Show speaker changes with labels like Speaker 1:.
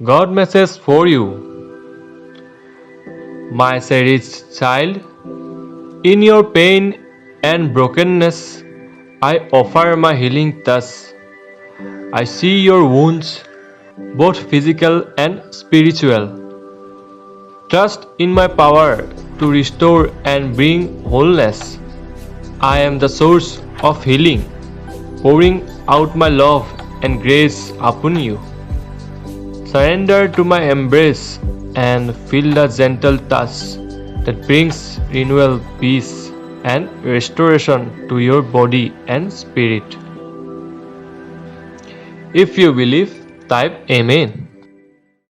Speaker 1: God message for you. My cherished child, in your pain and brokenness, I offer my healing touch. I see your wounds, both physical and spiritual. Trust in my power to restore and bring wholeness. I am the source of healing, pouring out my love and grace upon you. Surrender to my embrace and feel the gentle touch that brings renewal, peace, and restoration to your body and spirit. If you believe, type Amen.